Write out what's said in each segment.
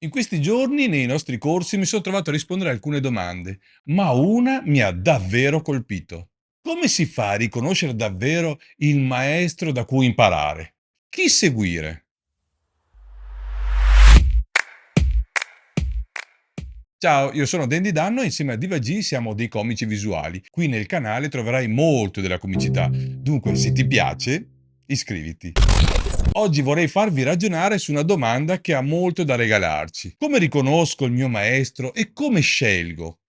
In questi giorni nei nostri corsi mi sono trovato a rispondere a alcune domande, ma una mi ha davvero colpito. Come si fa a riconoscere davvero il maestro da cui imparare? Chi seguire? Ciao, io sono Dandy Danno e insieme a Diva G siamo dei comici visuali. Qui nel canale troverai molto della comicità. Dunque, se ti piace, iscriviti. Oggi vorrei farvi ragionare su una domanda che ha molto da regalarci. Come riconosco il mio maestro e come scelgo?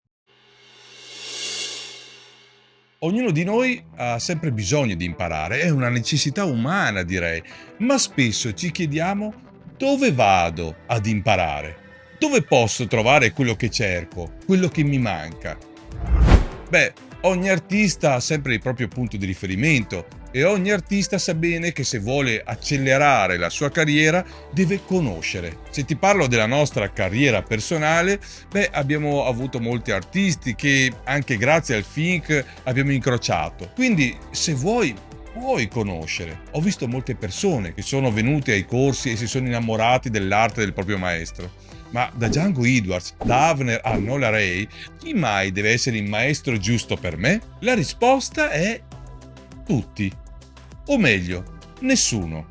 Ognuno di noi ha sempre bisogno di imparare, è una necessità umana direi, ma spesso ci chiediamo dove vado ad imparare? Dove posso trovare quello che cerco, quello che mi manca? Beh, ogni artista ha sempre il proprio punto di riferimento e ogni artista sa bene che se vuole accelerare la sua carriera deve conoscere. Se ti parlo della nostra carriera personale, beh, abbiamo avuto molti artisti che anche grazie al Fink abbiamo incrociato. Quindi, se vuoi puoi conoscere. Ho visto molte persone che sono venute ai corsi e si sono innamorati dell'arte del proprio maestro. Ma da Django Edwards, da Avner a Nola Ray, chi mai deve essere il maestro giusto per me? La risposta è tutti. O meglio, nessuno.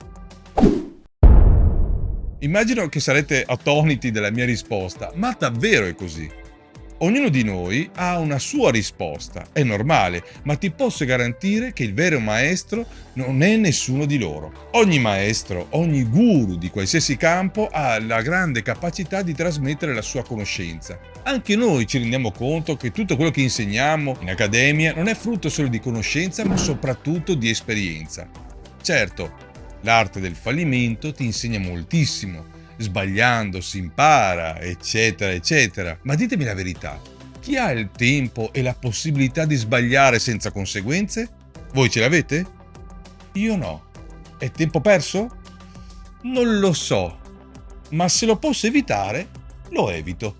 Immagino che sarete attoniti dalla mia risposta, ma davvero è così. Ognuno di noi ha una sua risposta, è normale, ma ti posso garantire che il vero maestro non è nessuno di loro. Ogni maestro, ogni guru di qualsiasi campo ha la grande capacità di trasmettere la sua conoscenza. Anche noi ci rendiamo conto che tutto quello che insegniamo in accademia non è frutto solo di conoscenza, ma soprattutto di esperienza. Certo, l'arte del fallimento ti insegna moltissimo. Sbagliando si impara, eccetera, eccetera. Ma ditemi la verità, chi ha il tempo e la possibilità di sbagliare senza conseguenze? Voi ce l'avete? Io no. È tempo perso? Non lo so, ma se lo posso evitare, lo evito.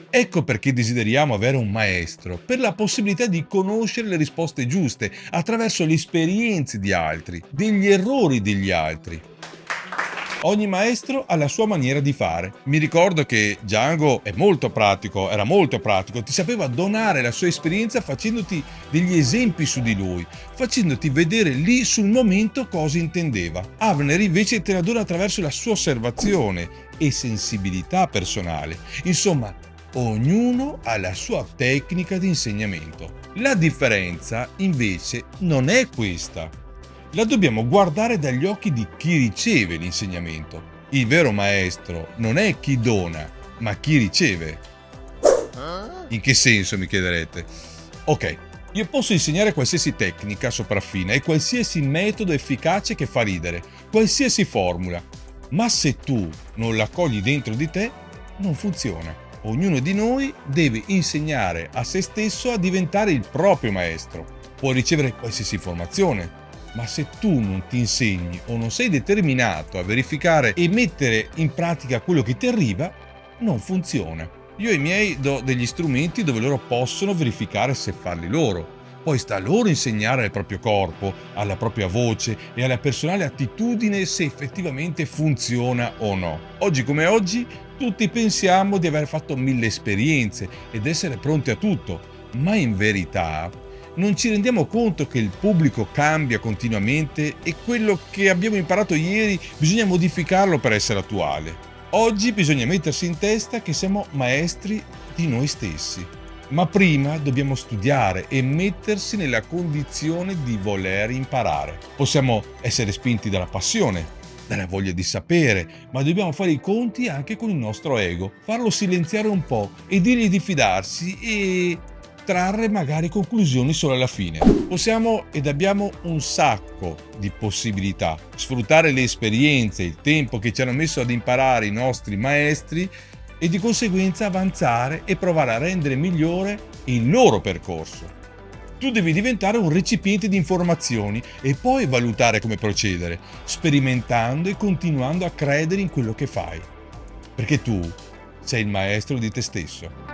Ecco perché desideriamo avere un maestro, per la possibilità di conoscere le risposte giuste attraverso le esperienze di altri, degli errori degli altri. Ogni maestro ha la sua maniera di fare. Mi ricordo che Django era molto pratico, ti sapeva donare la sua esperienza facendoti degli esempi su di lui, facendoti vedere lì sul momento cosa intendeva. Avner invece te la dona attraverso la sua osservazione e sensibilità personale. Insomma, ognuno ha la sua tecnica di insegnamento. La differenza invece non è questa. La dobbiamo guardare dagli occhi di chi riceve l'insegnamento. Il vero maestro non è chi dona, ma chi riceve. In che senso, mi chiederete? Ok, io posso insegnare qualsiasi tecnica sopraffina e qualsiasi metodo efficace che fa ridere, qualsiasi formula, ma se tu non la cogli dentro di te, non funziona. Ognuno di noi deve insegnare a se stesso a diventare il proprio maestro. Può ricevere qualsiasi informazione, ma se tu non ti insegni o non sei determinato a verificare e mettere in pratica quello che ti arriva, non funziona. Io ai miei do degli strumenti dove loro possono verificare se farli loro. Poi sta a loro insegnare al proprio corpo, alla propria voce e alla personale attitudine se effettivamente funziona o no. Oggi come oggi, tutti pensiamo di aver fatto 1000 esperienze ed essere pronti a tutto, ma in verità non ci rendiamo conto che il pubblico cambia continuamente e quello che abbiamo imparato ieri bisogna modificarlo per essere attuale. Oggi bisogna mettersi in testa che siamo maestri di noi stessi, ma prima dobbiamo studiare e mettersi nella condizione di voler imparare. Possiamo essere spinti dalla passione, dalla voglia di sapere, ma dobbiamo fare i conti anche con il nostro ego, farlo silenziare un po' e dirgli di fidarsi e trarre magari conclusioni solo alla fine. Possiamo ed abbiamo un sacco di possibilità. Sfruttare le esperienze, il tempo che ci hanno messo ad imparare i nostri maestri e di conseguenza avanzare e provare a rendere migliore il loro percorso. Tu devi diventare un recipiente di informazioni e poi valutare come procedere, sperimentando e continuando a credere in quello che fai. Perché tu sei il maestro di te stesso.